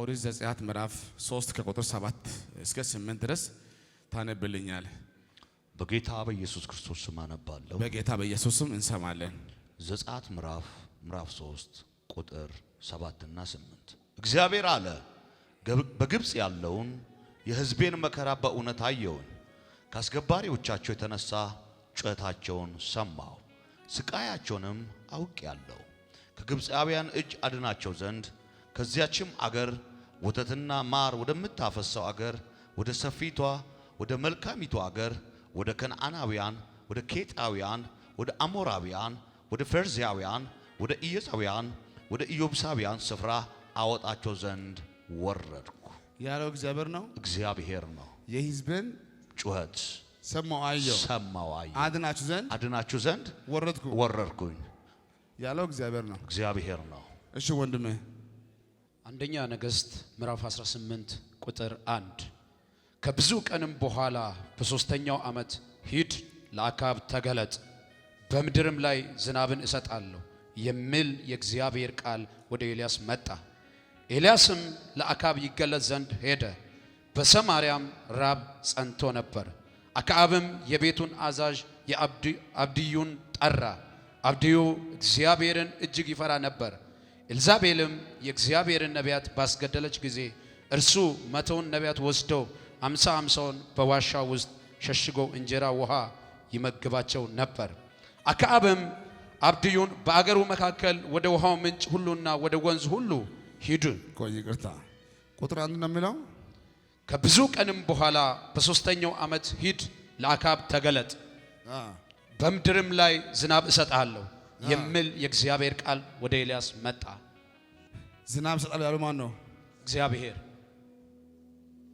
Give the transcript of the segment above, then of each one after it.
ኦሪት ዘጸአት ምዕራፍ 3 ከቁጥር 7 እስከ 8 ድረስ ታነብልኛል። በጌታ በኢየሱስ ክርስቶስ ስም አነባለሁ። በጌታ በኢየሱስ ስም እንሰማለን። ዘጸአት ምዕራፍ 3 ቁጥር 7 እና 8 እግዚአብሔር አለ በግብጽ ያለውን የሕዝቤን መከራ በእውነት አየውን። ከአስገባሪዎቻቸው የተነሳ ጩኸታቸውን ሰማሁ፣ ስቃያቸውንም አውቄአለሁ። ከግብፃውያን እጅ አድናቸው ዘንድ ከዚያችም አገር ወተትና ማር ወደምታፈሰው አገር ወደ ሰፊቷ ወደ መልካሚቱ አገር ወደ ከነዓናውያን፣ ወደ ኬጣውያን፣ ወደ አሞራውያን፣ ወደ ፌርዛውያን፣ ወደ ኢያቡሳውያን፣ ወደ ኢዮብሳውያን ስፍራ አወጣቸው ዘንድ ወረድኩ። ያለው እግዚአብሔር ነው። እግዚአብሔር ነው። የሕዝብን ጩኸት ሰማሁ አየሁ፣ አድናችሁ ዘንድ ወረድኩኝ ያለው እግዚአብሔር ነው። እግዚአብሔር ነው። እሺ ወንድሜ አንደኛ ነገሥት ምዕራፍ 18 ቁጥር 1 ከብዙ ቀንም በኋላ በሶስተኛው ዓመት ሂድ ለአካብ ተገለጥ፣ በምድርም ላይ ዝናብን እሰጣለሁ የሚል የእግዚአብሔር ቃል ወደ ኤልያስ መጣ። ኤልያስም ለአካብ ይገለጥ ዘንድ ሄደ። በሰማርያም ራብ ጸንቶ ነበር። አክዓብም የቤቱን አዛዥ የአብድዩን ጠራ። አብድዩ እግዚአብሔርን እጅግ ይፈራ ነበር። ኤልዛቤልም የእግዚአብሔርን ነቢያት ባስገደለች ጊዜ እርሱ 100 ነቢያት ወስዶ 50 በዋሻ ውስጥ ሸሽጎ እንጀራ ውሃ ይመግባቸው ነበር። አክዓብም አብድዩን በአገሩ መካከል ወደ ውሃው ምንጭ ሁሉና ወደ ወንዝ ሁሉ ሂዱ። ይቅርታ ቁጥር 1 ነው የሚለው። ከብዙ ቀንም በኋላ በሶስተኛው ዓመት ሂድ ለአካብ ተገለጥ፣ በምድርም ላይ ዝናብ እሰጣለሁ የሚል የእግዚአብሔር ቃል ወደ ኤልያስ መጣ። ዝናብ እሰጣለሁ ያለው ማን ነው? እግዚአብሔር።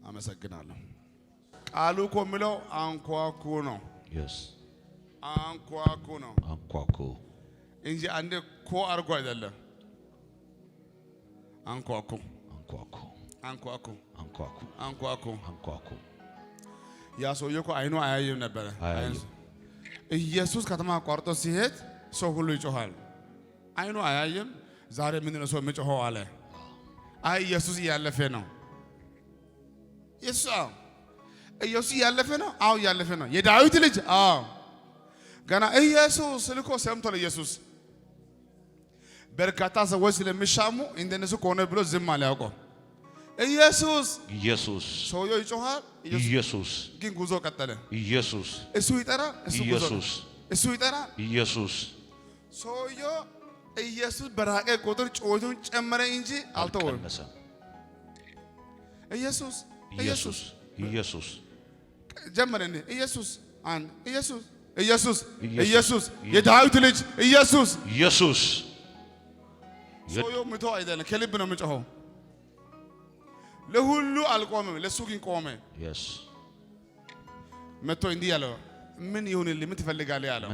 አመሰግናለሁ። ቃሉ እኮ የሚለው አንኳኩ ነው። አንኳኩ ነው እንጂ አንዴ ኮ አርጎ አይደለም። አንኳኩ ያ ሰውዬ እኮ አይኑ አያየም ነበረ። ኢየሱስ ከተማ አቋርጦ ሲሄድ ሰው ሁሉ ይጮሃል። አይኑ አያየም። ዛሬ ምን ነው ሰው የሚጮኸው አለ። አይ ኢየሱስ እያለፈ ነው። ኢየሱስ እያለፈ ነው። አዎ እያለፈ ነው። የዳዊት ልጅ አዎ ገና ኢየሱስ ልኮ ሰምቷል። ኢየሱስ በርካታ ሰዎች ስለሚሻሙ እንደነሱ ከሆነ ብሎ ዝም አለ። ያውቀው ኢየሱስ ሰውየው ይጮሃል። ኢየሱስ ግን ጉዞ ቀጠለ። እሱ ይጠራ፣ እሱ ይጠራ። ሰውየው ኢየሱስ በራቀ ቁጥር ጩኸቱን ጨመረ እንጂ አልተወም። ኢየሱስ ጀመረ። ኢየሱስ የዳዊት ልጅ ኢየሱስ ሰውየው ምቶ አይደለም፣ ከልብ ነው የሚጮኸው። ለሁሉ አልቆመም፣ ለሱ ግን ቆመ። መቶ እንዲህ ያለው ምን ይሁንልህ? ምን ትፈልጋለህ ያለው።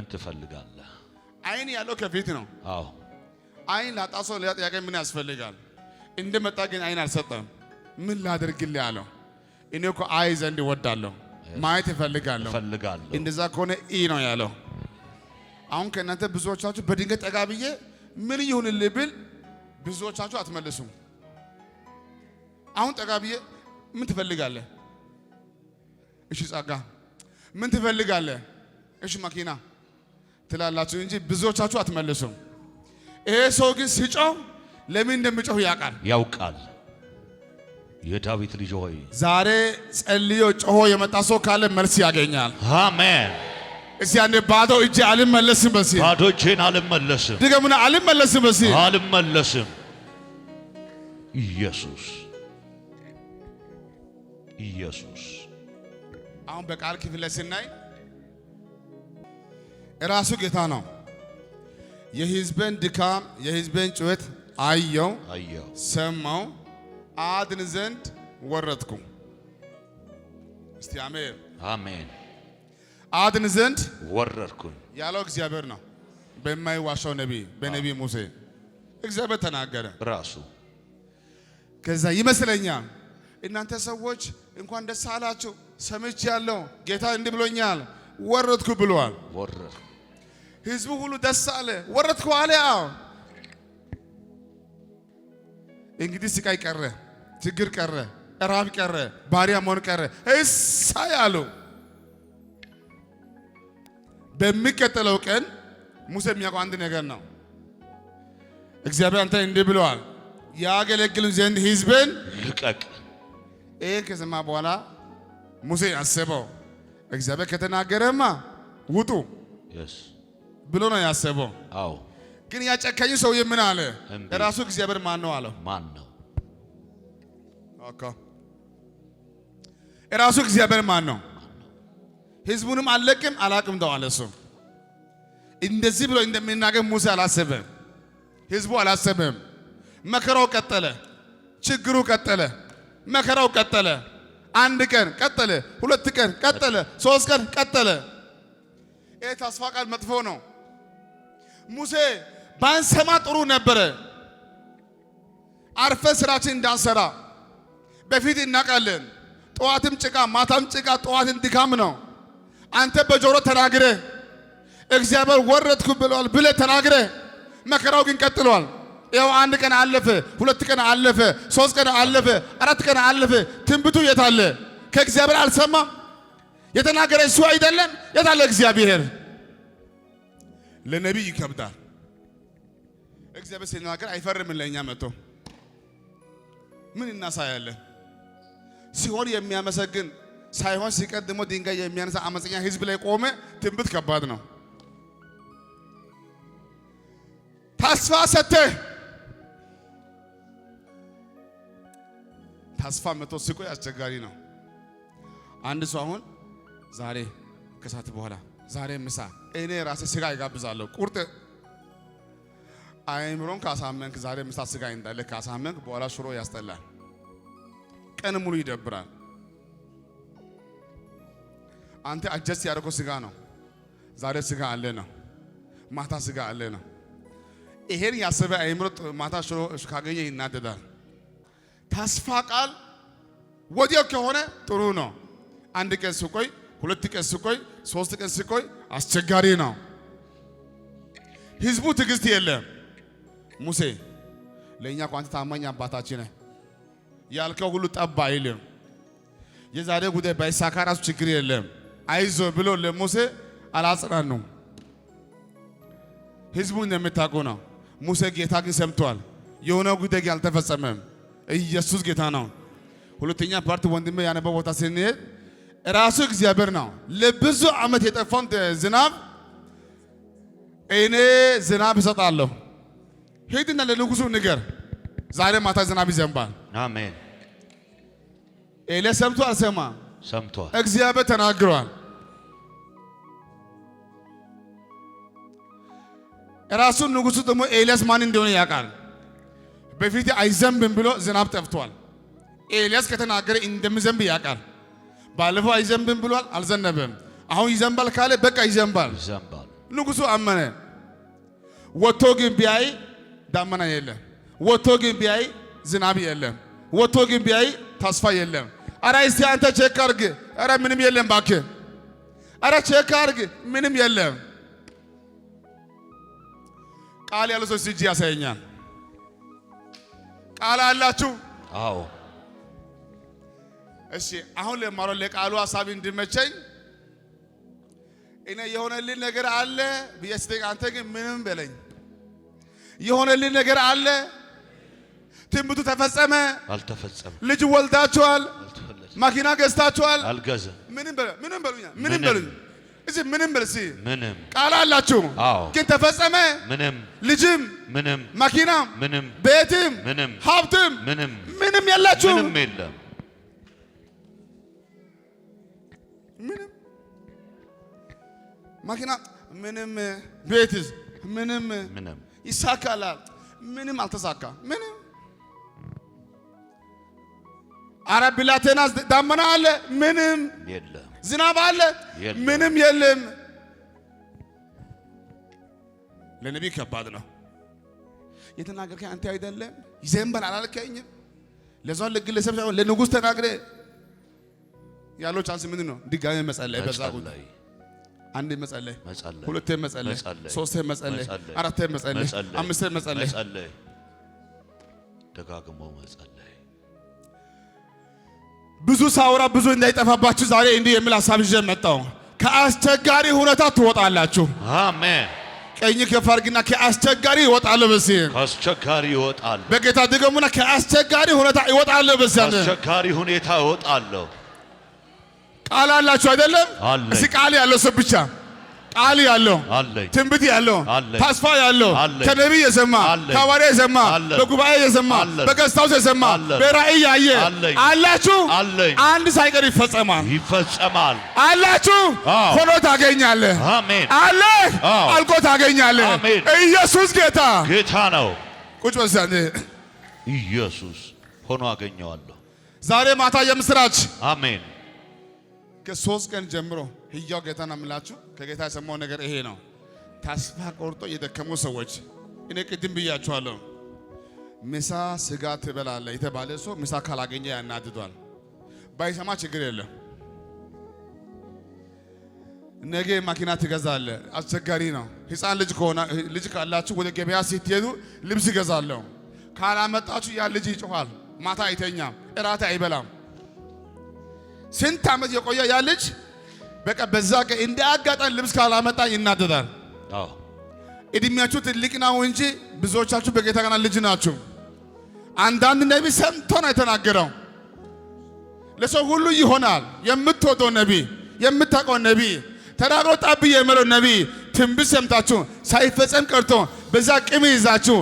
አይን ያለው ከፊት ነው። አይን ላጣ ሰው ሌላ ጥያቄ ምን ያስፈልጋል? እንደመጣ ግን አይን አልሰጠም። ምን ላደርግልህ ያለው። እኔ እኮ አይ ዘንድ እወዳለሁ፣ ማየት እፈልጋለሁ። እንደዛ ከሆነ ነው ያለው። አሁን ከእናንተ ብዙዎቻችሁ በድንገት ጠጋ ብዬ ምን ይሁንልህ ብል ብዙዎቻችሁ አትመልሱም። አሁን ጠጋ ብዬ ምን ትፈልጋለህ? እሺ ጸጋ። ምን ትፈልጋለህ? እሺ መኪና ትላላችሁ እንጂ ብዙዎቻችሁ አትመልሱም። ይሄ ሰው ግን ሲጮህ ለምን እንደሚጮህ ያውቃል። የዳዊት ልጅ ሆይ ዛሬ ጸልዮ ጮሆ የመጣ ሰው ካለ መልስ ያገኛል። አሜን። እስቲ አንዴ ባዶ እጄ አልመለስም በሲ ባዶ እጄን አልመለስም። ድገሙና አልመለስም በሲ አልመለስም። ኢየሱስ አሁን በቃል ክፍል ላይ ስናይ ራሱ ጌታ ነው። የሕዝብን ድካም የሕዝብን ጩኸት አየው፣ ሰማው፣ አድን ዘንድ ወረድኩ። እስቲ አሜን። አድን ዘንድ ወረድኩ ያለው እግዚአብሔር ነው። በማይዋሻው ነቢይ በነቢይ ሙሴ እግዚአብሔር ተናገረ ራሱ። ከዛ ይመስለኛል እናንተ ሰዎች እንኳን ደስ አላችሁ፣ ሰምቻለሁ፣ ጌታ እንዲህ ብሎኛል፣ ወረድኩ ብሏል። ሕዝቡ ሁሉ ደስ አለ፣ ወረድኩ አለ። እንግዲህ ስቃይ ቀረ፣ ችግር ቀረ፣ ራብ ቀረ፣ ባሪያ መሆን ቀረ። እሰይ አሉ። በሚቀጥለው ቀን ሙሴ የሚያውቀው አንድ ነገር ነው። እግዚአብሔር አንተ እንዲህ ብለዋል፣ ያገለግሉ ዘንድ ሕዝብን ልቀቅ። ይህን ከሰማ በኋላ ሙሴ ያሰበው እግዚአብሔር ከተናገረማ ውጡ ብሎ ነው ያሰበው። አዎ ግን ያጨካኝ ሰውዬ ምን አለ? ራሱ እግዚአብሔር ማን ነው አለው። ማን ነው? ራሱ እግዚአብሔር ማን ነው? ሕዝቡንም አለቅም አላቅም ተው አለ። እሱ እንደዚህ ብሎ እንደሚናገር ሙሴ አላሰበም፣ ሕዝቡ አላሰበም። መከራው ቀጠለ፣ ችግሩ ቀጠለ፣ መከራው ቀጠለ። አንድ ቀን ቀጠለ፣ ሁለት ቀን ቀጠለ፣ ሶስት ቀን ቀጠለ። ይሄ ተስፋ ቃል መጥፎ ነው። ሙሴ ባንሰማ ጥሩ ነበረ። አርፈ ስራችን እንዳንሰራ በፊት እናውቃለን። ጠዋትም ጭቃ ማታም ጭቃ ጠዋትም ድካም ነው። አንተ በጆሮ ተናግረ እግዚአብሔር ወረድኩ ብለዋል ብለ ተናግረ መከራው ግን ቀጥሏል። ያው አንድ ቀን አለፈ፣ ሁለት ቀን አለፈ፣ ሶስት ቀን አለፈ፣ አራት ቀን አለፈ። ትንቢቱ የት አለ? ከእግዚአብሔር አልሰማም? የተናገረ እሱ አይደለም? የት አለ እግዚአብሔር? ለነቢይ ይከብዳል። እግዚአብሔር ሲናገር አይፈርም። ለኛ መጥቶ ምን እናሳያለን? ሲሆን የሚያመሰግን ሳይሆን ሲቀድሞ ድንጋይ የሚያነሳ አመፀኛ ህዝብ ላይ ቆመ። ትንቢት ከባድ ነው። ተስፋ ሰጥተህ ተስፋ መቶ ሲቆይ አስቸጋሪ ነው። አንድ ሰው አሁን ዛሬ ከሰዓት በኋላ ዛሬ ምሳ እኔ ራሴ ስጋ ይጋብዛለሁ። ቁርጥ አይምሮን ካሳመንክ ዛሬ ምሳ ስጋ እንዳለ ካሳመንክ በኋላ ሽሮ ያስጠላል። ቀን ሙሉ ይደብራል። አንተ አጀስት ያደረገው ስጋ ነው። ዛሬ ስጋ አለ ነው፣ ማታ ስጋ አለ ነው። ይሄን ያሰበ አይምሮ ማታ ሽሮ ካገኘ ይናደዳል። ተስፋ ቃል ወዲያው ከሆነ ጥሩ ነው። አንድ ቀን ሲቆይ፣ ሁለት ቀን ሲቆይ፣ ሶስት ቀን ሲቆይ አስቸጋሪ ነው። ህዝቡ ትዕግስት የለም። ሙሴ ለኛ ቋንቋ ታማኝ አባታችን ነህ ያልከው ሁሉ ጠብ አይልም። የዛሬ ጉዳይ ባይሳካ ራሱ ችግር የለም አይዞ ብሎ ለሙሴ አላጽናኑም። ህዝቡ እንደምታውቁ ነው። ሙሴ ጌታ ግን ሰምቷል። የሆነ ጉዳይ ግን አልተፈጸመም። ኢየሱስ ጌታ ነው። ሁለተኛ ፓርት ወንድሜ ያነበው ቦታ ስንሄድ ራሱ እግዚአብሔር ነው ለብዙ ዓመት የጠፋውን ዝናብ እኔ ዝናብ እሰጣለሁ፣ ሂድና ለንጉሱ ንገር፣ ዛሬ ማታ ዝናብ ይዘንባል። አሜን። ኤልያስ ሰምቶ አልሰማ? ሰምቷል። እግዚአብሔር ተናግሯል። ራሱ ንጉሱ ደግሞ ኤልያስ ማን እንደሆነ ያውቃል። በፊት አይዘንብም ብሎ ዝናብ ጠፍቷል። ኤልያስ ከተናገረ እንደሚዘንብ ያውቃል። ባለፈው አይዘንብም ብሏል፣ አልዘነበም። አሁን ይዘንባል ካለ በቃ ይዘንባል። ንጉሱ አመነ። ወጥቶ ግን ቢያይ ዳመና የለም። ወጥቶ ግን ቢያይ ዝናብ የለም። ወጥቶ ግን ቢያይ ተስፋ የለም። አረ እስቲ አንተ ቼክ አድርግ። አረ ምንም የለም እባክህ። አረ ቼክ አድርግ፣ ምንም የለም። ቃል ያለው ሰው እጅ ያሳየኛል። ቃል አላችሁ? አዎ። እሺ አሁን ለማረው ለቃሉ ሐሳብ እንዲመቸኝ እኔ የሆነልኝ ነገር አለ ብዬ አንተ ግን ምንም በለኝ። የሆነልኝ ነገር አለ። ትንቢቱ ተፈጸመ አልተፈጸመ? ልጅ ወልዳችኋል? ማኪና ገዝታችኋል? አልገዛም። ምንም በሉኛ። ምንም በሉኝ። እዚህ ምንም በልሲ ምንም ቃል አላችሁ? አዎ። ግን ተፈጸመ? ምንም። ልጅም ምንም፣ ማኪናም ምንም፣ ቤትም ምንም፣ ሀብትም ምንም የላችሁ? ምንም የለም። ምንም ማኪና ምንም፣ ቤትስ ምንም፣ ይሳካላል? ምንም አልተሳካ። ምንም። አረ ብላቴና ዳመና አለ? ምንም የለም። ዝናብ አለ? ምንም የለም። ለነቢይ ከባድ ነው። የተናገርከኝ አንተ አይደለም? ይዘንባል አላልከኝም? ለዛው ለግለሰብ ሳይሆን ለንጉሥ ተናግረ ያለው ቻንስ ምንድን ነው? ድጋሜ መጸለይ። በዛ ጉዳይ አንዴ መጸለይ፣ ሁለቴ መጸለይ፣ ሶስቴ መጸለይ፣ አራቴ መጸለይ፣ አምስቴ መጸለይ፣ ደጋግሞ መጸለይ። ብዙ ሳውራ ብዙ እንዳይጠፋባችሁ ዛሬ እንዲህ የሚል ሐሳብ ይዤ መጣሁ። ከአስቸጋሪ ሁኔታ ትወጣላችሁ። አሜን። ቀኝ ከፍ አድርግና ከአስቸጋሪ ይወጣለሁ በዚህ ከአስቸጋሪ ይወጣለሁ። በጌታ ድገሙና ከአስቸጋሪ ሁኔታ ይወጣለሁ በዚህ ከአስቸጋሪ ሁኔታ ይወጣለሁ። ቃል አላችሁ አይደለም? እስኪ ቃል ያለው ሰው ብቻ ቃል ያለው ትንቢት ያለው ተስፋ ያለው ከነቢይ የሰማ ከሐዋርያ የሰማ በጉባኤ የሰማ በገስታው የሰማ በራእይ ያየ አላችሁ። አንድ ሳይቀር ይፈጸማል። ይፈጸማል አላችሁ። ሆኖ ታገኛለህ። አሜን። አለ አልቆ ታገኛለህ። ኢየሱስ ጌታ ነው። ቁጭ በዛኔ ኢየሱስ ሆኖ አገኘዋለሁ። ዛሬ ማታ የምስራች አሜን። ከ3 ቀን ጀምሮ ህያው ጌታን አምላችሁ ከጌታ የሰማው ነገር ይሄ ነው። ተስፋ ቆርጦ የደከሙ ሰዎች እኔ ቅድም ብያችኋለሁ። ምሳ ስጋ ትበላለህ የተባለ ሰው ምሳ ካላገኘ ያናድዷል። ባይሰማ ችግር የለም። ነገ ማኪና ትገዛለህ፣ አስቸጋሪ ነው። ህፃን ልጅ ካላችሁ ወደ ገበያ ስትሄዱ ልብስ ይገዛለሁ። ካላመጣችሁ ያ ልጅ ይጮኻል፣ ማታ አይተኛም፣ እራት አይበላም። ስንት ዓመት የቆየ ያ ልጅ በቃ በዛ ቀን እንደ አጋጣሚ ልብስ ካላመጣ ይናደዳል። እድሜያችሁ ትልቅ ነው እንጂ ብዙዎቻችሁ በጌታ ገና ልጅ ናችሁ። አንዳንድ ነቢ ሰምቶ ነው የተናገረው። ለሰው ሁሉ ይሆናል የምትወደው ነቢ፣ የምታውቀው ነቢ፣ ተናግሮ ጣብ የሚለው ነቢ ትንቢት ሰምታችሁ ሳይፈጸም ቀርቶ በዛ ቅም ይዛችሁ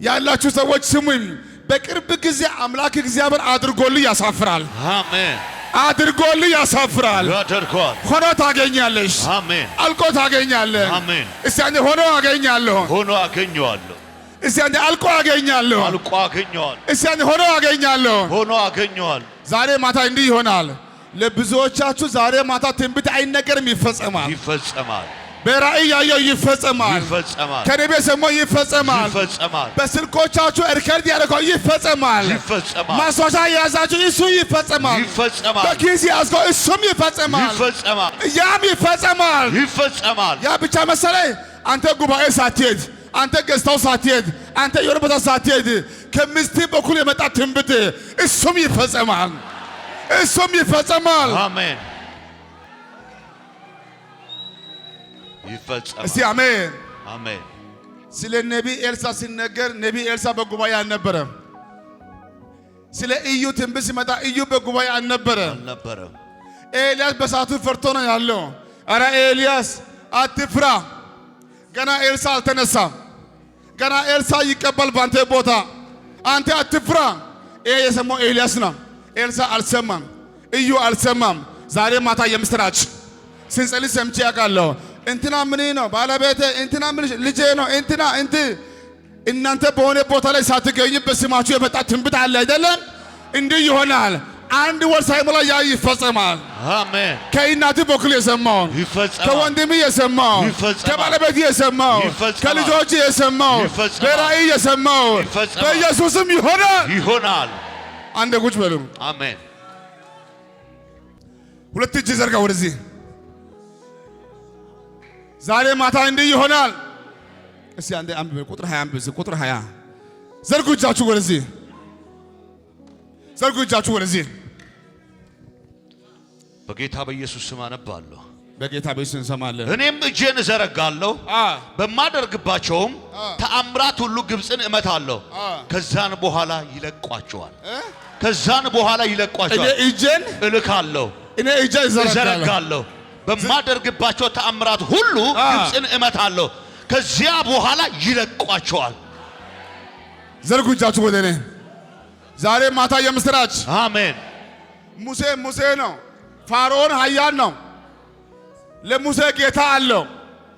ያላችሁ ሰዎች ስሙኝ። በቅርብ ጊዜ አምላክ እግዚአብሔር አድርጎልህ ያሳፍራል። አሜን። አድርጎልህ ያሳፍራል። ያደርጋል። ሆኖ ታገኛለሽ። አሜን። አልቆ ታገኛለህ። አሜን። እስቲ አንዴ ሆኖ አገኛለሁ። ሆኖ አገኘዋለሁ። እስቲ አንዴ አልቆ አገኛለሁ። አልቆ አገኘዋለሁ። እስቲ አንዴ ሆኖ አገኛለሁ። ሆኖ አገኘዋለሁ። ዛሬ ማታ እንዲህ ይሆናል። ለብዙዎቻችሁ ዛሬ ማታ ትንቢት አይነገርም፣ ይፈጸማል። ይፈጸማል። በራእይ ያየው ይፈጸማል። ይፈጸማል። ከነቢ የሰማው ይፈጸማል። ይፈጸማል። በስልኮቻችሁ እርከርድ ያደረገው ይፈጸማል። ይፈጸማል። ማስታወሻ የያዛችሁ እሱ ይፈጸማል። ይፈጸማል። በኪስ ያዝከው እሱም ይፈጸማል። ይፈጸማል። ያም ይፈጸማል። ይፈጸማል። ያ ብቻ መሰለኝ። አንተ ጉባኤ ሳትሄድ፣ አንተ ገዝታው ሳትሄድ፣ አንተ የሆነ ቦታ ሳትሄድ ከምስት በኩል የመጣ ትንቢት እሱም ይፈጸማል። እሱም ይፈጸማል። አሜን። ይፈጸማል። እስቲ አሜን አሜን። ስለ ነቢ ኤልሳ ሲነገር ነቢ ኤልሳ በጉባኤ አልነበረም። ስለ ኢዩ ትንቢት ሲመጣ ኢዩ በጉባኤ አልነበረም። ኤልያስ በሳቱ ፈርቶ ነው ያለው። አረ ኤልያስ አትፍራ፣ ገና ኤልሳ አልተነሳም። ገና ኤልሳ ይቀበል ባንተ ቦታ፣ አንተ አትፍራ። ይሄ የሰማው ኤልያስ ነው። ኤልሳ አልሰማም፣ ኢዩ አልሰማም። ዛሬ ማታ የምስራች ስንጸልይ ሰምቼ ያውቃለሁ። እንትና ምን ነው ባለቤቴ፣ እንትና ምን ልጄ ነው፣ እንትና እናንተ በሆነ ቦታ ላይ ሳትገኙ በስማችሁ የመጣ ትንቢት አለ አይደለም? እንዲህ ይሆናል። አንድ ወር ሳይሞላ ያ ይፈጸማል። አሜን። ከእናት በኩል የሰማው ይፈጸማል። ከወንድም የሰማው ከባለቤት የሰማው ከልጆች የሰማው በራእይ የሰማው በኢየሱስም ይሆናል። አንድ ቁጭ በሉ። አሜን። ሁለት እጅ ዘርጋ ወደዚህ። ዛሬ ማታ እንዲህ ይሆናል። እስቲ አንዴ አንብብ። ቁጥር 20 አንብብ። ቁጥር 20 ዘርጉ እጃችሁ ወደዚህ፣ ዘርጉ እጃችሁ ወደዚህ። በጌታ በኢየሱስ ስም አነባለሁ። በጌታ በኢየሱስ እንሰማለን። እኔም እጄን እዘረጋለሁ፣ በማደርግባቸውም ተአምራት ሁሉ ግብፅን እመታለሁ። ከዛን በኋላ ይለቋቸዋል። ከዛን በኋላ ይለቋቸዋል። እኔ እጄን እልካለሁ፣ እኔ እጄን እዘረጋለሁ። በማደርግባቸው ተአምራት ሁሉ ግብፅን እመታለሁ። ከዚያ በኋላ ይለቋቸዋል። ዘርጉ እጃችሁ ወደ እኔ። ዛሬ ማታ የምስራች። አሜን። ሙሴ ነው። ፋርዖን ኃያል ነው። ለሙሴ ጌታ አለው።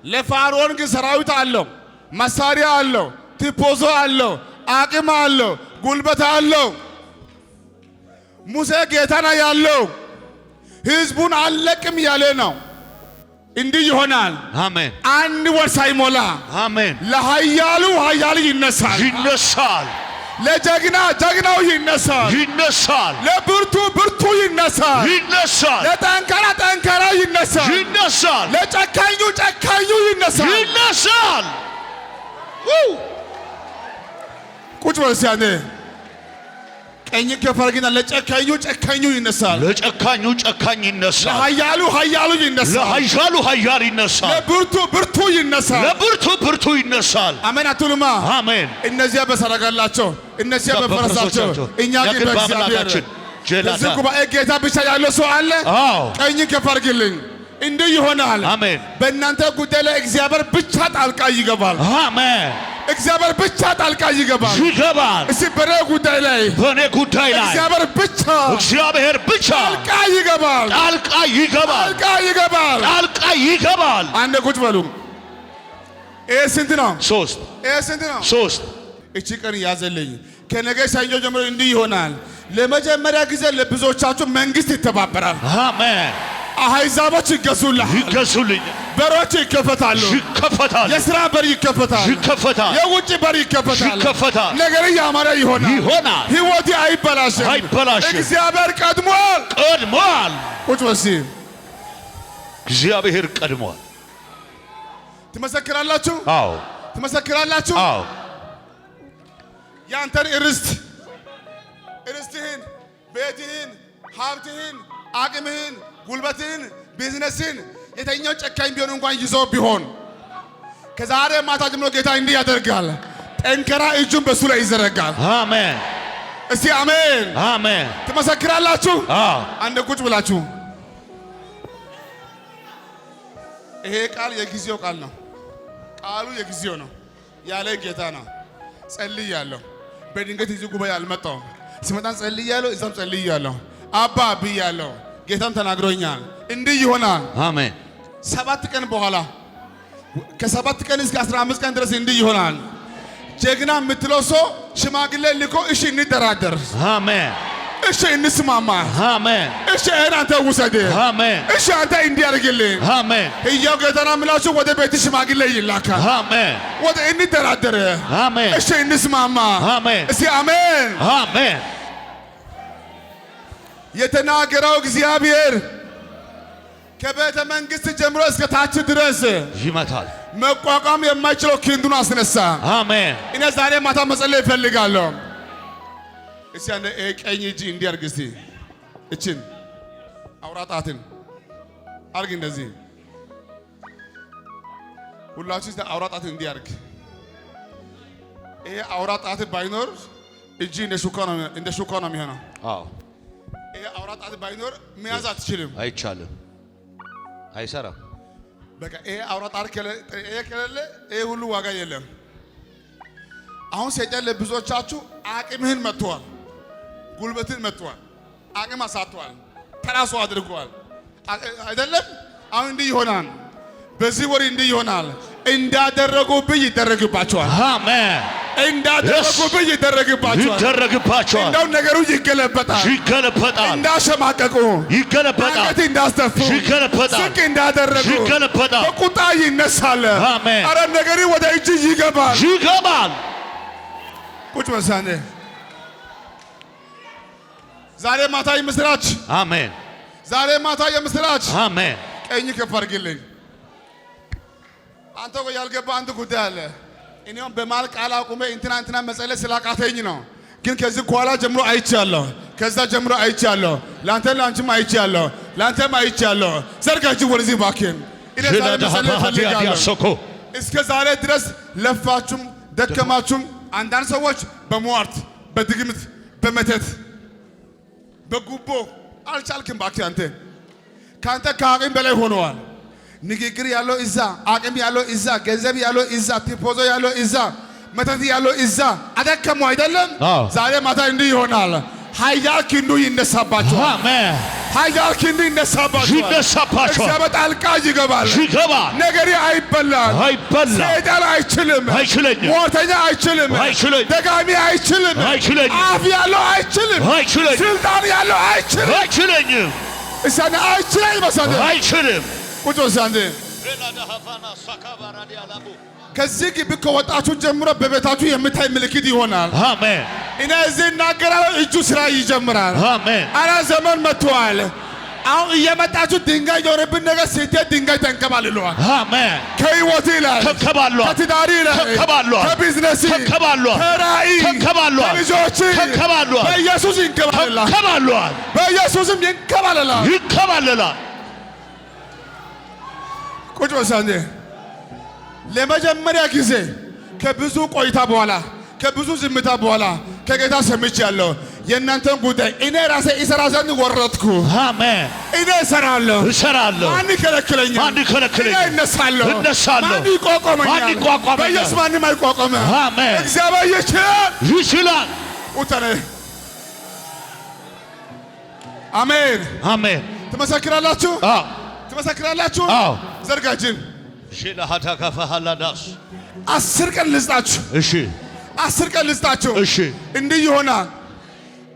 ለፋርዖን ግን ሰራዊት አለው፣ መሳሪያ አለው፣ ቲፖዞ አለው፣ አቅም አለው፣ ጉልበት አለው። ሙሴ ጌታ ነው ያለው። ህዝቡን አለቅም ያለ ነው። እንዲህ ይሆናል። አሜን። አንድ ወር ሳይሞላ አሜን። ለኃያሉ ኃያል ይነሳል። ለጀግናው ይነሳል። ለብርቱ ብርቱ ይነሳል። ለጠንካራ ይነሳል። ለጨካኙ ይነሳል። ቁጭ በል እስቲ አንዴ። ቀኝ ከፈርግና ለጨካኙ ጨካኙ ይነሳል። ለጨካኙ ጨካኝ ይነሳል። ለኃያሉ ኃያሉ ይነሳል። ለኃያሉ ኃያል ይነሳል። ለብርቱ ብርቱ ይነሳል። ለብርቱ ብርቱ ይነሳል። አሜን አትሉማ? አሜን። እነዚያ በሰረገላቸው እነዚያ በፈረሳቸው እኛ ግን በእግዚአብሔር ለዚህ ጉባኤ ጌታ ብቻ ያለው ሰው አለ? አዎ። ቀኝ ከፈርግልኝ እንዲህ ይሆናል። አሜን። በእናንተ ጉዳይ ላይ እግዚአብሔር ብቻ ጣልቃ ይገባል። አሜን። እግዚአብሔር ብቻ ጣልቃ ይገባል። እስቲ በኔ ጉዳይ ላይ እግዚአብሔር ብቻ ጣልቃ ይገባል። ጣልቃ ይገባል። ጣልቃ ይገባል። ጣልቃ ይገባል። አንድ ቁጭ በሉ። ይሄ ስንት ነው? 3 ይሄ ስንት ነው? 3 እቺ ቀን ያዘልኝ። ከነገ ሰኞ ጀምሮ እንዲህ ይሆናል። ለመጀመሪያ ጊዜ ለብዙዎቻችሁ መንግስት ይተባበራል። አሜን። አሕዛቦች ይገዙልኝ። በሮች ይከፈታሉ። የሥራ በር ይከፈታል። የውጭ በር ይከፈታል። ነገር ያማረ ይሆናል። ሕይወቴ አይበላሽም። እግዚአብሔር ቀድሟል። ቁጭ በሲ እግዚአብሔር ቀድሟል። ትመሰክራላችሁ? አዎ። ትመሰክራላችሁ? አዎ። ያንተን ርስትህን፣ ቤትህን፣ ሀብትህን፣ አቅምህን፣ ጉልበትህን፣ ቢዝነስህን የተኛው ጨካኝ ቢሆን እንኳን ይዞ ቢሆን ከዛሬ ማታ ጀምሮ ጌታ እንዲህ ያደርጋል። ጠንከራ እጁን በሱ ላይ ይዘረጋል። አሜን። እስቲ አሜን አሜን። ትመሰክራላችሁ? አዎ። አንድ ቁጭ ብላችሁ ይሄ ቃል የጊዜው ቃል ነው። ቃሉ የጊዜው ነው ያለ ጌታ ነው። ጸልያለሁ። በድንገት እዚህ ጉባኤ አልመጣሁም። ሲመጣን ጸልያለሁ፣ እዛም ጸልያለሁ። አባ ብያለሁ። ጌታም ተናግሮኛል። እንዲህ ይሆናል። አሜን። 7 ቀን በኋላ ከ7 ቀን እስከ 15 ቀን ድረስ እንዲህ ይሆናል። ጀግና የምትለው ሰው ሽማግሌ ልኮ እሺ እንደራደር። አሜን። እሺ እንስማማ። አሜን። እሺ አንተ ውሰድ። አሜን። እሺ አንተ እንዲያርግልኝ። አሜን። ሕያው ጌታና ምላችሁ ወደ ቤት ሽማግሌ ይላካል። አሜን። ወደ እንደራደር። አሜን። እሺ እንስማማ። አሜን። እስቲ አሜን አሜን። የተናገረው እግዚአብሔር ከቤተ መንግስት ጀምሮ እስከ ታች ድረስ ይመታል። መቋቋም የማይችለው ክንዱን አስነሳ። አሜን። እኔ ዛሬ ማታ መጸለይ እፈልጋለሁ። እስቲ አንዴ ቀኝ እጅ እንዲያርግ እስቲ እችን አውራ ጣትን አርግ እንደዚህ ሁላችሁ እስቲ አውራ ጣትን እንዲያርግ። ይሄ አውራ ጣት ባይኖር እጅ እንደ ሹካ ነው የሚሆነው። አዎ። ይሄ አውራ ጣት ባይኖር መያዝ አትችልም። አይቻልም። አይሰራም። በቃ ይሄ አውራ ጣት ከሌለ ይሄ ሁሉ ዋጋ የለም። አሁን ሰይጣን ለብዙዎቻችሁ አቅምህን መጥቷል፣ ጉልበትን መጥቷል፣ አቅም አሳጥቷል፣ ተራሱ አድርጓል። አይደለም? አሁን እንዲህ ይሆናል። በዚህ ወር እንዲህ ይሆናል። እንዳደረጉብኝ ይደረግባቸዋል። አሜን። እንዳደረጉብኝ ይደረግባቸዋል። እንደው ነገሩ ይገለበጣል። እንዳሸማቀቁ ይገለበጣል። አንገት እንዳስተፉ ይገለበጣል። ዝቅ እንዳደረጉ ይገለበጣል። በቁጣ ይነሳል። አሜን። አረ ነገሩ ወደ እጅ ይገባል። ቁጭ በሳኔ ዛሬ ማታ የምስራች። አሜን። ዛሬ ማታ የምስራች። አሜን። ቀኝ ከፍ አድርግልኝ። አንተ ቆይ ያልገባ አንድ ጉዳይ አለ። እኔም በማል ቃል አቁሜ እንትና መጸለይ ስላቃተኝ ነው። ግን ከዚህ በኋላ ጀምሮ አይቻለሁ። ከዛ ጀምሮ አይቻለሁ። ላንተም አይቻለሁ። ላንተም አይቻለሁ። ዘርጋችሁ ወደዚህ ባክን። እስከ ዛሬ ድረስ ለፋችሁም ደከማችሁም። አንዳንድ ሰዎች በሟርት በድግምት በመተት በጉቦ አልቻልክም። ባክህ አንተ ካንተ ከአቅም በላይ ሆነዋል። ንግግር ያለው እዛ፣ አቅም ያለው እዛ፣ ገንዘብ ያለው እዛ፣ ቲፖዞ ያለው እዛ፣ መተት ያለው እዛ አደከሙ አይደለም? ዛሬ ማታ እንዲህ ይሆናል። ኃያል ክንዱ ይነሳባቸዋል። አሜን። ኃያል ክንዱ ይነሳባቸዋል። እግዚአብሔር ጣልቃ ይገባል። ነገሬ አይበላም። ሰይጣን አይችልም። ሟርተኛ አይችልም። ደጋሚ አይችልም። አፍ ያለው አይችልም። ስልጣን ያለው አይችልም። እሳነ አይችልም። መሳደ አይችልም። ቁጭ ሳንዴ ከዚህ ግቢ ከወጣችሁ ጀምሮ በቤታችሁ የምታይ ምልክት ይሆናል። አሜን። እኔ እዚህ እናገራለሁ። እጁ ስራ ይጀምራል። አሜን። አረ ዘመን መጥቷል። አሁን እየመጣችሁ ድንጋይ የሆነብን ነገር ስትሄድ ድንጋይ ተንከባልሏል። አሜን። ከህይወት ላይ ተንከባልሏል። ከትዳሪ ላይ ተንከባልሏል። ከቢዝነስ ተንከባልሏል። ከራእይ ተንከባልሏል። ከልጆች ተንከባልሏል። በኢየሱስ ይንከባለላል። በኢየሱስም ይንከባለላል። ይንከባለላል። ቁጭ በሳንዴ ለመጀመሪያ ጊዜ ከብዙ ቆይታ በኋላ ከብዙ ዝምታ በኋላ ከጌታ ሰምቻለሁ። የእናንተን ጉዳይ እኔ ራሴ እሰራ ዘንድ ወረድኩ። አሜን። እኔ እሰራለሁ። ማን ይከለክለኛል? እኔ እነሳለሁ። ማን ይቋቋመኛል? በኢየሱስ ማንም አይቋቋምም። አሜን። እግዚአብሔር ይችላል። ኡተነ አሜን። አሜን። ትመሰክራላችሁ? አዎ። ትመሰክራላችሁ? አዎ። ዘርጋችን ሺላሃታ ከፈሃላዳስ 10 ቀን ልስጣችሁ። እሺ 10 ቀን ልስጣችሁ። እሺ እንዲህ ይሆናል።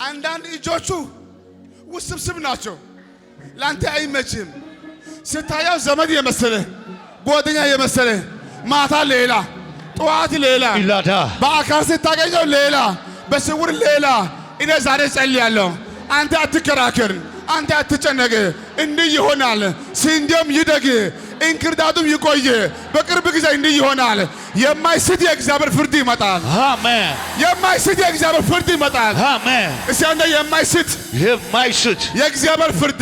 አንዳንድ እጆቹ ውስብስብ ናቸው። ላንተ አይመችም። ስታየው ዘመድ የመሰለ ጓደኛ የመሰለ ማታ ሌላ ጠዋት ሌላ ኢላዳ በአካል ስታገኘው ሌላ በስውር ሌላ። እኔ ዛሬ ጸልያለሁ። አንተ አትከራከር፣ አንተ አትጨነቅ። እንዲህ ይሆናል። ስንዴም ይደግ እንክርዳዱም ይቆይ። በቅርብ ጊዜ እንዲህ ይሆናል። የማይስት የእግዚአብሔር ፍርድ ይመጣል። አሜን። የማይስት የእግዚአብሔር ፍርድ ይመጣል። አሜን። እስቲ አንተ የማይስት የእግዚአብሔር ፍርድ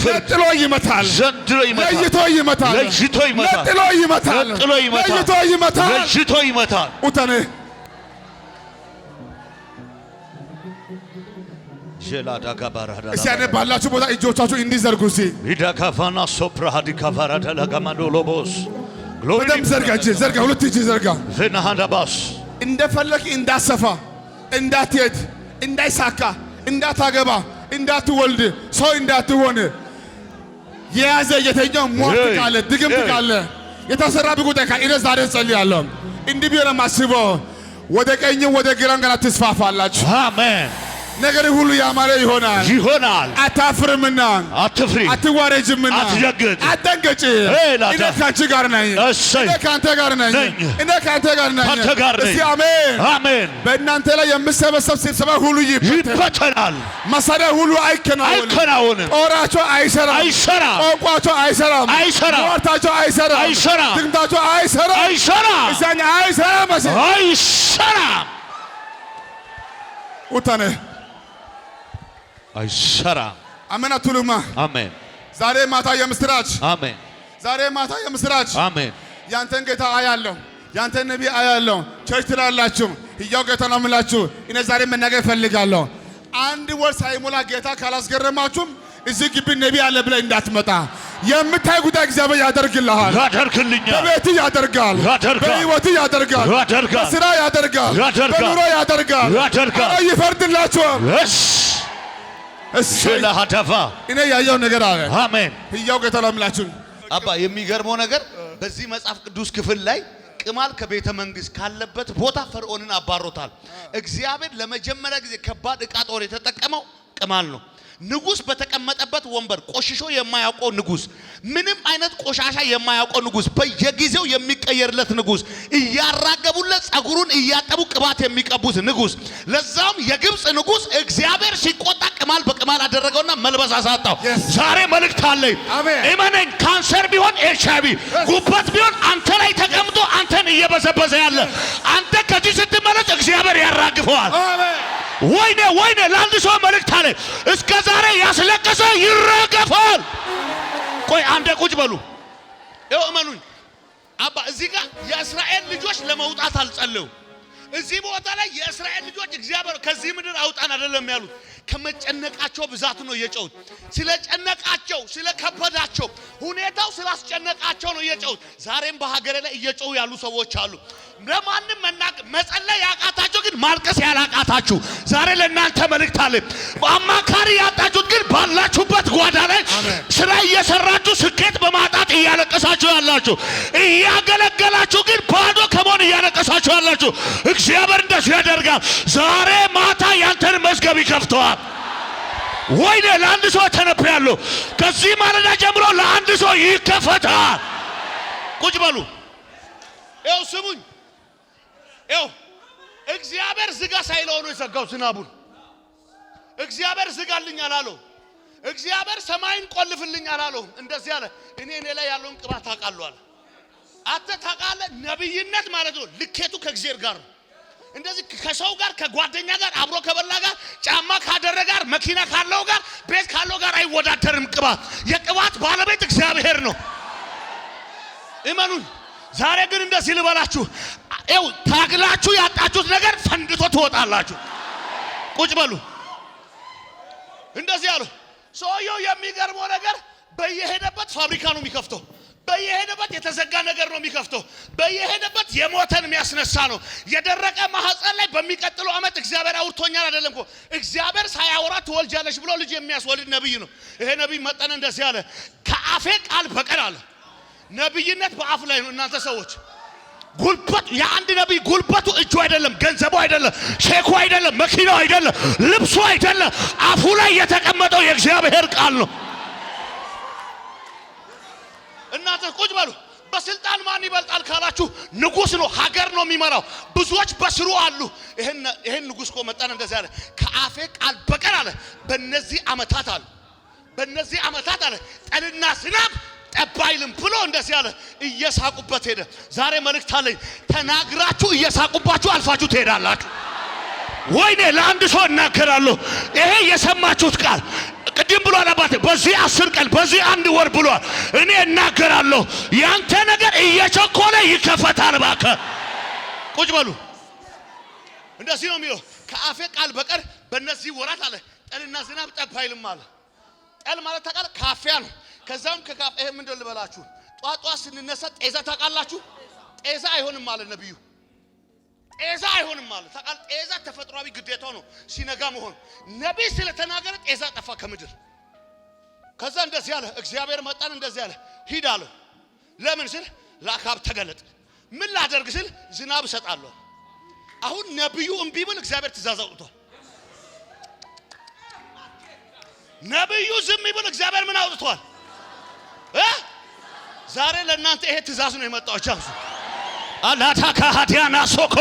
ነጥሎ ይመታል። ዘንድሮ ይመታል። ለይቶ ይመታል። ለይቶ ይመታል። ነጥሎ ይመታል። ነጥሎ ይመታል። ለይቶ ይመታል። ለይቶ ይመታል። ኡተነ ጀላዳ ጋባራዳ እስቲ አንተ ባላችሁ ቦታ እጆቻችሁ እንዲዘርጉ እስቲ ሂዳካፋና ሶፕራሃዲ ካፋራዳ ለጋማዶ ሎቦስ በደምብ ዘርጋ። ዘርጋ። ሁለት እጅ ዘርጋ። ፈናሃዳባስ እንደፈለክ እንዳሰፋ፣ እንዳትሄድ፣ እንዳይሳካ፣ እንዳታገባ፣ እንዳትወልድ፣ ሰው እንዳትሆን የያዘ የተኛው ሟርት ካለ ድግምት ካለ የተሰራብህ ጉዳይ ካለ እኔ ዛሬ ጸልያለሁ። እንዲህ ብዬ ነው የማስበው። ወደ ቀኝ ወደ ግራም ገና ትስፋፋላችሁ። አሜን። ነገር ሁሉ ያማረ ይሆናል። አታፍርምና፣ አትፍሪ፣ አትዋረጅምና፣ አትደንግጥ፣ አትደንግጭ። እኔ ካንቺ ጋር ነኝ። እኔ ካንተ ጋር ነኝ። እኔ ካንተ ጋር ነኝ። እስቲ አሜን። አሜን። በእናንተ ላይ የምሰበሰብ ስብሰባ ሁሉ ይበተናል። መሳሪያ ሁሉ አይከናወንም። ጦራቸው አይሰራም። ቋንቋቸው አይሰራም። ሟርታቸው አይሰራም። ድግምታቸው አይሰራም። እዛኛ አይሰራም። ኡታነ አይሰራም። አሜን አትሉማ? አሜን። ዛሬ ማታ የምስራች። አሜን። ዛሬ ማታ የምስራች። አሜን። ያንተን ጌታ አያለሁ። ያንተን ነቢይ አያለሁ። ቸርች ትላላችሁ። ሕያው ጌታ ነው የምላችሁ። እኔ ዛሬ መናገር እፈልጋለሁ። አንድ ወር ሳይሞላ ጌታ ካላስገረማችሁም እዚህ ግቢ ነቢይ አለ ብለህ እንዳትመጣ። የምታይ ጉዳይ እግዚአብሔር ያደርግልሃል። ያደርግልኛል። በቤትህ ያደርጋል። በሕይወትህ ያደርጋል። በሥራ ያደርጋል። በኑሮ ያደርጋል። ይፈርድላችኋል። ስለሃተፋ እኔ ያየው ነገር አለ። አሜን። ሕያው ጌታ ነው የምላችሁ። አባ የሚገርመው ነገር በዚህ መጽሐፍ ቅዱስ ክፍል ላይ ቅማል ከቤተ መንግስት ካለበት ቦታ ፈርዖንን አባሮታል። እግዚአብሔር ለመጀመሪያ ጊዜ ከባድ ዕቃ ጦር የተጠቀመው ቅማል ነው። ንጉስ በተቀመጠበት ወንበር ቆሽሾ የማያውቀው ንጉስ፣ ምንም አይነት ቆሻሻ የማያውቀው ንጉስ፣ በየጊዜው የሚቀየርለት ንጉስ፣ እያራገቡለት ጸጉሩን እያጠቡ ቅባት የሚቀቡት ንጉስ፣ ለዛም የግብጽ ንጉስ እግዚአብሔር ሲቆጣ ቅማል በቅማል አደረገውና መልበስ አሳጣው። ዛሬ መልእክት አለኝ። እመነኝ፣ ካንሰር ቢሆን ኤችአይቪ፣ ጉበት ቢሆን አንተ ላይ ተቀምጦ አንተን እየበዘበዘ ያለ አንተ ከዚህ ስትመለስ እግዚአብሔር ያራግፈዋል። ወይኔ ለአንድ ሰው መልእክት አለ። እስከ ዛሬ ያስለቀሰ ይረገፋል። ቆይ አንዴ ቁጭ በሉ። ይኸው እመኑኝ አባ፣ እዚህ ጋር የእስራኤል ልጆች ለመውጣት አልጸለዩ። እዚህ ቦታ ላይ የእስራኤል ልጆች እግዚአብሔር ከዚህ ምድር አውጣን አይደለም ያሉት፣ ከመጨነቃቸው ብዛት ነው የጨውት። ስለጨነቃቸው ስለከበዳቸው ሁኔታው ስላስጨነቃቸው ነው የጨውት። ዛሬም በሀገሬ ላይ እየጨው ያሉ ሰዎች አሉ። ለማንም መጸለይ ያቃታችሁ ግን ማልቀስ ያላቃታችሁ ዛሬ ለእናንተ መልእክት አለ። አማካሪ ያጣችሁት ግን ባላችሁበት ጓዳ ላይ ስራ እየሰራችሁ ስኬት በማጣት እያለቀሳችሁ ያላችሁ፣ እያገለገላችሁ ግን ባዶ ከመሆን እያለቀሳችሁ ያላችሁ እግዚአብሔር እንደዚህ ያደርጋል። ዛሬ ማታ ያንተን መዝገብ ይከፍተዋል። ወይኔ ለአንድ ሰው ተነብያለሁ። ከዚህ ማለዳ ጀምሮ ለአንድ ሰው ይከፈታል። ቁጭ በሉ። ይኸው ስሙኝ። ይኸው እግዚአብሔር ዝጋ ሳይለው ነው የዘጋው ዝናቡን። እግዚአብሔር ዝጋልኝ አላለው። እግዚአብሔር ሰማይን ቆልፍልኝ አላለው። እንደዚህ አለ፣ እኔ ላይ ያለውን ቅባት ታውቃለህ አለ። አንተ ታውቃለህ። ነብይነት ማለት ነው ልኬቱ ከእግዚአብሔር ጋር ነው። እንደዚህ ከሰው ጋር ከጓደኛ ጋር አብሮ ከበላ ጋር ጫማ ካደረገ ጋር መኪና ካለው ጋር ቤት ካለው ጋር አይወዳደርም። ቅባት የቅባት ባለቤት እግዚአብሔር ነው። እመኑን። ዛሬ ግን እንደዚህ ልበላችሁ፣ ኤው ታግላችሁ ያጣችሁት ነገር ፈንድቶ ትወጣላችሁ። ቁጭ በሉ። እንደዚህ ያሉ ሰውየው የሚገርመው ነገር በየሄደበት ፋብሪካ ነው የሚከፍተው። በየሄደበት የተዘጋ ነገር ነው የሚከፍተው። በየሄደበት የሞተን የሚያስነሳ ነው። የደረቀ ማህፀን ላይ በሚቀጥለው ዓመት እግዚአብሔር አውርቶኛል አይደለም እኮ እግዚአብሔር ሳያወራ ትወልጃለሽ ብሎ ልጅ የሚያስወልድ ነብይ ነው። ይሄ ነብይ መጠነ እንደዚህ አለ፣ ከአፌ ቃል በቀር አለ። ነብይነት በአፍ ላይ ነው። እናንተ ሰዎች ጉልበቱ የአንድ ነብይ ጉልበቱ እጁ አይደለም፣ ገንዘቡ አይደለም፣ ሼኩ አይደለም፣ መኪናው አይደለም፣ ልብሱ አይደለም። አፉ ላይ የተቀመጠው የእግዚአብሔር ቃል ነው። እናንተ ቁጭ በሉ። በስልጣን ማን ይበልጣል ካላችሁ ንጉስ ነው፣ ሀገር ነው የሚመራው። ብዙዎች በስሩ አሉ። ይሄን ንጉስ እኮ መጣን እንደዚህ አለ፣ ከአፌ ቃል በቀር አለ በእነዚህ ዓመታት አለ በእነዚህ ዓመታት አለ ጠልና ዝናብ ጠብ አይልም ብሎ እንደዚህ አለ። እየሳቁበት ሄደ። ዛሬ መልእክት አለኝ። ተናግራችሁ እየሳቁባችሁ አልፋችሁ ትሄዳላችሁ። ወይኔ ለአንድ ሰው እናገራለሁ። ይሄ የሰማችሁት ቃል ቅድም ብሏል አባቴ፣ በዚህ 10 ቀን በዚህ 1 ወር ብሏል። እኔ እናገራለሁ ያንተ ነገር እየቸኮለ ይከፈታል። እባክህ ቁጭ በሉ። እንደዚህ ነው የሚለው፣ ከአፌ ቃል በቀር በእነዚህ ወራት አለ ጠልና ዝናብ ጠብ አይልም አለ። ጠል ማለት ታውቃለህ ካፊያ ነው። ከዛም ከካፍ ይሄ ምንድን ልበላችሁ፣ ጧጧ ስንነሳ ጤዛ ታውቃላችሁ። ጤዛ አይሆንም ማለት ነብዩ፣ ጤዛ አይሆንም ማለት ታውቃለህ። ጤዛ ተፈጥሯዊ ግዴታው ነው ሲነጋ መሆን። ነብይ ስለተናገረ ጤዛ ጠፋ ከምድር። ከዛ እንደዚህ አለ፣ እግዚአብሔር መጣን እንደዚህ አለ፣ ሂድ አለ። ለምን ስል ለአካብ ተገለጥ። ምን ላደርግ ስል ዝናብ እሰጣለሁ። አሁን ነብዩ እምቢ ብል እግዚአብሔር ትእዛዝ አውጥቷል። ነብዩ ዝም ይብል እግዚአብሔር ምን አውጥቷል? ዛሬ ለእናንተ ይሄ ትእዛዝ ነው የመጣው። ቻንሱ አላታካ ሀዲያና ሶኮ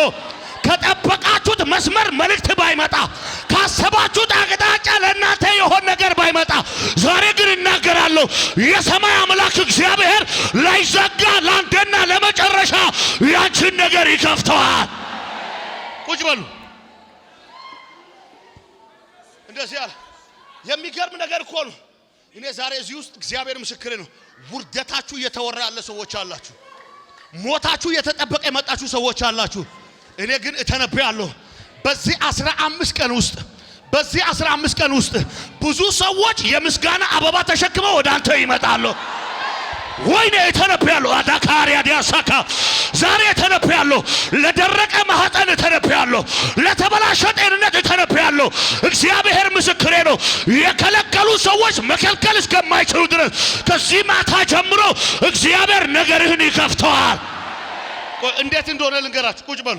ከጠበቃችሁት መስመር መልእክት ባይመጣ፣ ካሰባችሁት አቅጣጫ ለእናንተ የሆነ ነገር ባይመጣ፣ ዛሬ ግን እናገራለሁ የሰማይ አምላክ እግዚአብሔር ላይዘጋ ለአንዴና ለመጨረሻ ያንቺን ነገር ይከፍተዋል። ቁጭ በሉ። እንደዚህ ያለ የሚገርም ነገር እኮ ነው። እኔ ዛሬ እዚህ ውስጥ እግዚአብሔር ምስክሬ ነው፣ ውርደታችሁ እየተወራ ያለ ሰዎች አላችሁ። ሞታችሁ እየተጠበቀ የመጣችሁ ሰዎች አላችሁ። እኔ ግን እተነብያለሁ በዚህ 15 ቀን ውስጥ ብዙ ሰዎች የምስጋና አበባ ተሸክመው ወደ አንተ ይመጣሉ። ወይኔ እተነብያለሁ። አዳካሪያ ዲያሳካ ዛሬ እተነብያለሁ። ለደረቀ ማህፀን እተነብያለሁ። ለተበላሸ ጤንነት እተነብያለሁ። እግዚአብሔር ምስክሬ ነው። የከለከሉ ሰዎች መከልከል እስከማይችሉ ድረስ ከዚህ ማታ ጀምሮ እግዚአብሔር ነገርህን ይከፍተዋል። እንዴት እንደሆነ ልንገራችሁ። ቁጭ በሉ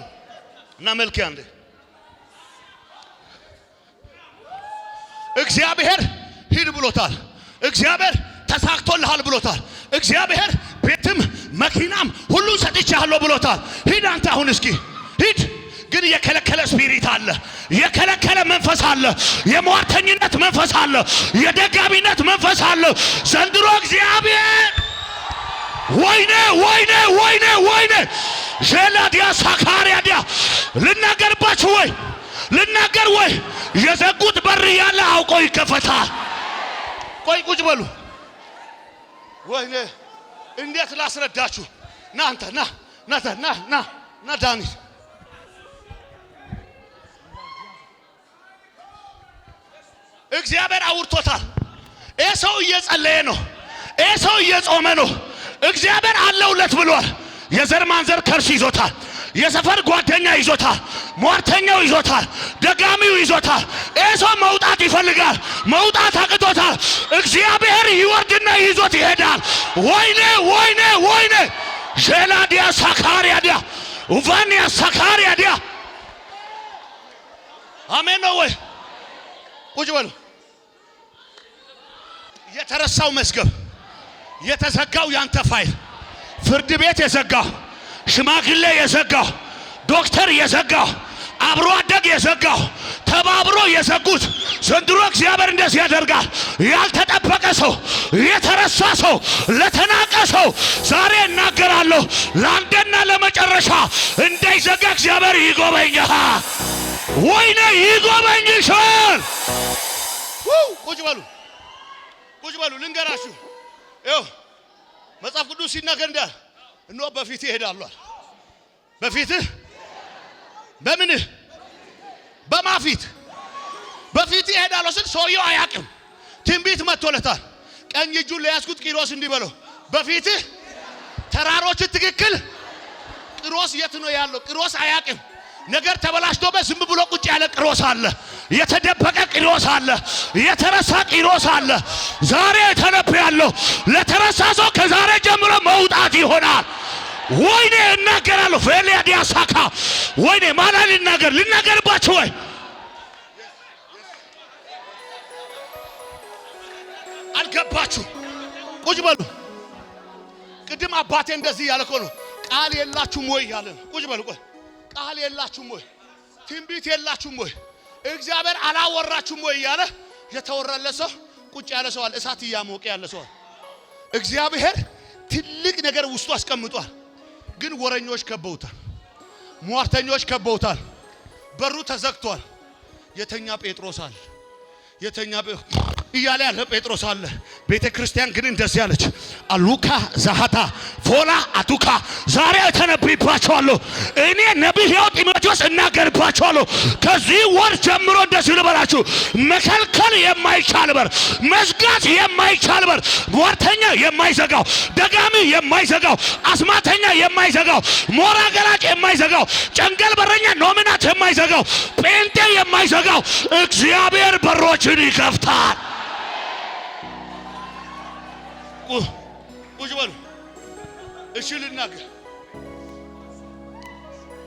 እና መልክ አንዴ እግዚአብሔር ሂድ ብሎታል። እግዚአብሔር ተሳክቶልሃል ብሎታል። እግዚአብሔር ቤትም መኪናም ሁሉ ሰጥቻለሁ ብሎታል። ሂድ አንተ አሁን እስኪ ሂድ። ግን የከለከለ ስፒሪት አለ፣ የከለከለ መንፈስ አለ፣ የሟርተኝነት መንፈስ አለ፣ የደጋሚነት መንፈስ አለ። ዘንድሮ እግዚአብሔር ወይኔ ጀላዲያ ሳካሪያዲያ ልናገርባችሁ ልናገር ወይ የዘጉት በር ያለ አውቆ ይከፈታል። ቆይ ቁጭ በሉ። ወይኔ እንዴት ላስረዳችሁ? ና አንተ ና ዳኒ እግዚአብሔር አውርቶታል። ይሄ ሰው እየጸለየ ነው። ይሄ ሰው እየጾመ ነው። እግዚአብሔር አለውለት ብሏል። የዘር ማንዘር ከርስ ይዞታል። የሰፈር ጓደኛ ይዞታል። ሟርተኛው ይዞታል። ደጋሚው ይዞታል። ይሄ ሰው መውጣት ይፈልጋል። መውጣት አቅቶታል። እግዚአብሔር ይወርድና ይዞት ይሄዳል። ወይኔ ጀላዲያ ሳካሪያዲያ ኡቫኒያ ሳካሪያዲያ አሜን ነው ወይ? ቁጭ በሉ። የተረሳው መዝገብ፣ የተዘጋው ያንተ ፋይል፣ ፍርድ ቤት የዘጋው፣ ሽማግሌ የዘጋው፣ ዶክተር የዘጋው፣ አብሮ አደግ የዘጋው፣ ተባብሮ የዘጉት ዘንድሮ እግዚአብሔር እንደዚህ ያደርጋል። ያልተጠበቀ ሰው፣ የተረሳ ሰው፣ ለተናቀ ሰው ዛሬ እናገራለሁ ለአንዴና ለመጨረሻ እንዳይዘጋ እግዚአብሔር ይጎበኛል። ወይኔ ይጎበኝሻል። ቁጭ በሉ ቁጭ በሉ ልንገራችሁ። ይኸው መጽሐፍ ቅዱስ ሲናገር እንዳለ እነሆ በፊትህ እሄዳለሁ። በፊትህ በምንህ በማፊት በፊትህ እሄዳለሁ ስል ሰውየው አያውቅም። ትንቢት መጥቶለታል። ቀኝ እጁን ለያዝኩት ቂሮስ እንዲህ በለው በፊትህ ተራሮች ትክክል። ቂሮስ የት ነው ያለው? ቂሮስ አያውቅም። ነገር ተበላሽቶበት ዝም ብሎ ቁጭ ያለ ቂሮስ አለ። የተደበቀ ቂሮስ አለ። የተረሳ ቂሮስ አለ። ዛሬ ተነብያለሁ ለተረሳ ሰው ከዛሬ ጀምሮ መውጣት ይሆናል። ወይኔ እናገራለሁ። ፌሊያ ዲያሳካ ወይኔ ማላ ልናገርባችሁ ወይ አልገባችሁ? ቁጭ በሉ። ቅድም አባቴ እንደዚህ ያለ እኮ ነው። ቃል የላችሁም ወይ ያለ። ቁጭ በሉ። ቆይ ቃል የላችሁም ወይ? ትንቢት የላችሁም ወይ? እግዚአብሔር አላወራችሁም ወይ ያለ የተወራለት ሰው ቁጭ ያለ ሰው አለ። እሳት እያሞቀ ያለ ሰው። እግዚአብሔር ትልቅ ነገር ውስጡ አስቀምጧል። ግን ወረኞች ከበውታል። ሟርተኞች ከበውታል። በሩ ተዘግቷል። የተኛ ጴጥሮስ አለ። የተኛ እያለ ያለ ጴጥሮስ አለ። ቤተ ክርስቲያን ግን እንደዚህ ያለች አሉካ ዛሃታ ፎላ አቱካ ዛሬ ተነብይባቸዋለሁ። እኔ ነብይ ሕያው ጢሞቴዎስ እናገርባቸዋለሁ። ከዚህ ወር ጀምሮ እንደዚህ ልበላችሁ፣ መከልከል የማይቻል በር፣ መዝጋት የማይቻል በር፣ ሟርተኛ የማይዘጋው፣ ደጋሚ የማይዘጋው፣ አስማተኛ የማይዘጋው፣ ሞራ ገላጭ የማይዘጋው፣ ጨንገል በረኛ ኖሚናት የማይዘጋው፣ ጴንጤ የማይዘጋው እግዚአብሔር በሮችን ይከፍታል። ቁጭ በሉ። እሺ ልናገር።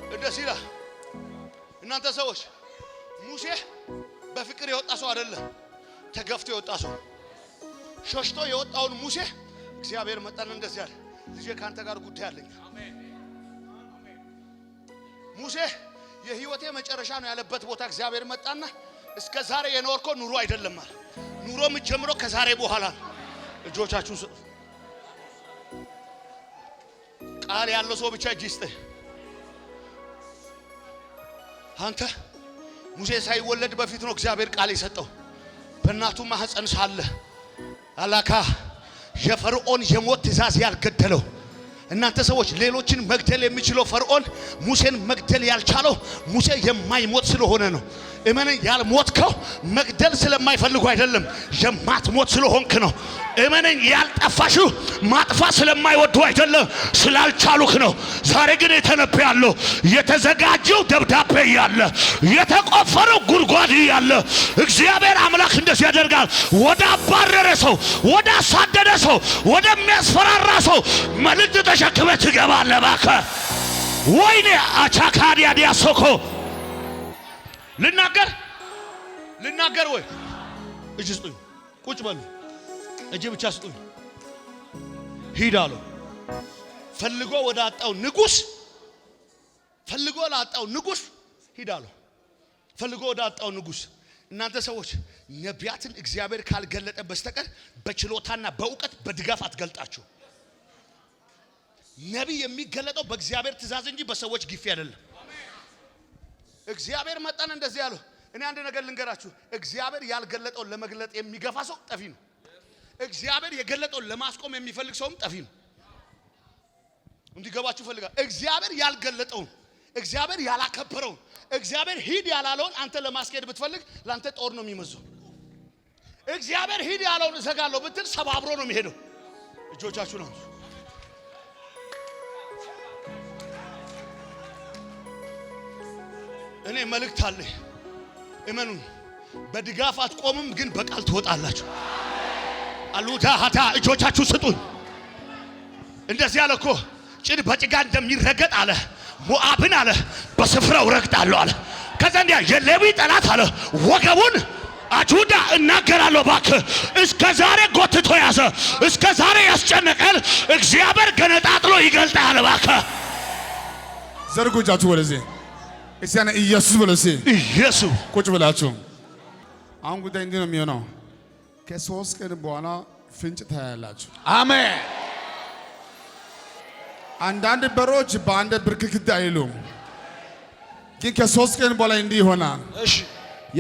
እንደዚህ ይላል። እናንተ ሰዎች ሙሴ በፍቅር የወጣ ሰው አይደለም፣ ተገፍቶ የወጣ ሰው። ሸሽቶ የወጣውን ሙሴ እግዚአብሔር መጣና እንደዚህ አለ፣ ልጄ ካንተ ጋር ጉዳይ አለኝ። ሙሴ የህይወቴ መጨረሻ ነው ያለበት ቦታ እግዚአብሔር መጣና እስከ ዛሬ የኖርኮ ኑሮ አይደለም ማለት ኑሮ የምትጀምረው ከዛሬ በኋላ ነው። እጆቻችሁን ስጡ። ቃል ያለው ሰው ብቻ እጅ ይስጥ። አንተ ሙሴ ሳይወለድ በፊት ነው እግዚአብሔር ቃል የሰጠው። በእናቱ ማህፀን ሳለ አላካ የፈርዖን የሞት ትእዛዝ ያልገደለው እናንተ ሰዎች ሌሎችን መግደል የሚችለው ፈርዖን ሙሴን መግደል ያልቻለው ሙሴ የማይሞት ስለሆነ ነው። እመነኝ፣ ያልሞትከው መግደል ስለማይፈልጉ አይደለም፣ የማትሞት ስለሆንክ ነው። እመነኝ፣ ያልጠፋሽው ማጥፋት ስለማይወዱ አይደለም፣ ስላልቻሉክ ነው። ዛሬ ግን የተነበያለሁ የተዘጋጀው ደብዳቤ ያለ የተቆፈረው ጉድጓድ ያለ እግዚአብሔር አምላክ እንደዚህ ያደርጋል። ወደ አባረረ ሰው፣ ወደ አሳደደ ሰው፣ ወደሚያስፈራራ ሰው መልእክት ተሸክመህ ትገባለህ። እባክህ ወይኔ አቻካዲያ ዲያሶኮ ልናገር ወይ? እጅ ስጡኝ። ቁጭ በሉ። እጅ ብቻ ስጡኝ። ሂድ አለው። ፈልጎ ላጣው ንጉስ ሂድ አለው። ፈልጎ ወዳጣው ንጉስ። እናንተ ሰዎች ነቢያትን እግዚአብሔር ካልገለጠ በስተቀር በችሎታና በእውቀት በድጋፍ አትገልጣችሁ። ነቢይ የሚገለጠው በእግዚአብሔር ትእዛዝ እንጂ በሰዎች ግፊ አይደለም። እግዚአብሔር መጣን እንደዚህ ያለው። እኔ አንድ ነገር ልንገራችሁ፣ እግዚአብሔር ያልገለጠውን ለመግለጥ የሚገፋ ሰው ጠፊ ነው። እግዚአብሔር የገለጠውን ለማስቆም የሚፈልግ ሰውም ጠፊ ነው። እንዲገባችሁ ፈልጋለሁ። እግዚአብሔር ያልገለጠውን፣ እግዚአብሔር ያላከበረውን፣ እግዚአብሔር ሂድ ያላለውን አንተ ለማስኬድ ብትፈልግ ላንተ ጦር ነው የሚመዘው። እግዚአብሔር ሂድ ያለውን እዘጋለሁ ብትል ሰባብሮ ነው የሚሄደው። እጆቻችሁ ነው። እኔ መልእክት አለ። እመኑን፣ በድጋፍ አትቆምም፣ ግን በቃል ትወጣላችሁ። አሉታ ሀታ እጆቻችሁ ስጡኝ። እንደዚህ ያለ እኮ ጭድ በጭጋ እንደሚረገጥ አለ። ሞዓብን አለ በስፍራው ረግጣለሁ አለ። ከዛ እንዲያ የሌዊ ጠላት አለ ወገቡን አጁዳ እናገራለሁ። እባክህ እስከ ዛሬ ጎትቶ ያዘ፣ እስከ ዛሬ ያስጨነቀል እግዚአብሔር ገነጣጥሎ ይገልጣል። እባክህ ዘርጉ እጃችሁ ወደዚህ። እስቲ አነ ኢየሱስ ብሎ እስቲ ኢየሱስ ቁጭ ብላችሁ አሁን ጉዳይ እንዲህ ነው የሚሆነው። ከ3 ቀን በኋላ ፍንጭ ታያላችሁ። አሜን። አንዳንድ በሮች በአንድ ብርክክት አይሉም፣ ግን ከ3 ቀን በኋላ እንዲህ ይሆናል። እሺ፣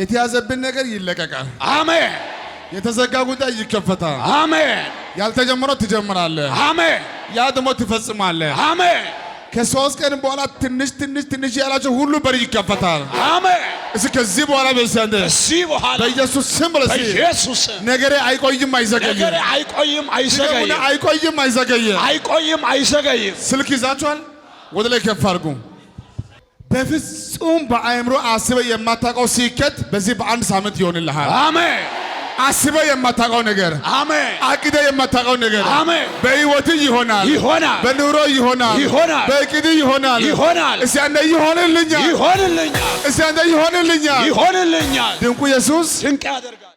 የተያዘብን ነገር ይለቀቃል። አሜን። የተዘጋ ጉዳይ ይከፈታል። አሜን። ያልተጀመረው ትጀምራለህ። አሜን። ያ ደግሞ ትፈጽማለህ። አሜን። ከ3 ቀን በኋላ ትንሽ ያላቸው ሁሉ በር ይከፈታል። አሜን። እስኪ ከዚህ በኋላ በሰንደ እዚህ በኋላ በኢየሱስ ስም ብለህ በኢየሱስ ነገሬ አይቆይም አይዘገይም። ነገሬ አይቆይም አይዘገይም። አይቆይም አይዘገይም። አይቆይም አይዘገይም። ስልክ ይዛችኋል? ወደ ላይ ከፍ አድርጉ። በፍጹም በአእምሮ አስበህ የማታውቀው ስኬት በዚህ በአንድ ሳምንት ይሆንልሃል። አሜን። አስበህ የማታውቀው ነገር፣ አሜን። አቅደህ የማታውቀው ነገር አሜን። በህይወትህ ይሆናል፣ ይሆናል። በኑሮ ይሆናል፣ ይሆናል። በእቅድህ ይሆናል፣ ይሆናል። እስቲ አንተ ይሆንልኛል፣ ይሆንልኛል፣ እስቲ አንተ ይሆንልኛል፣ ይሆንልኛል። ድንቁ ኢየሱስ ድንቅ ያደርጋል።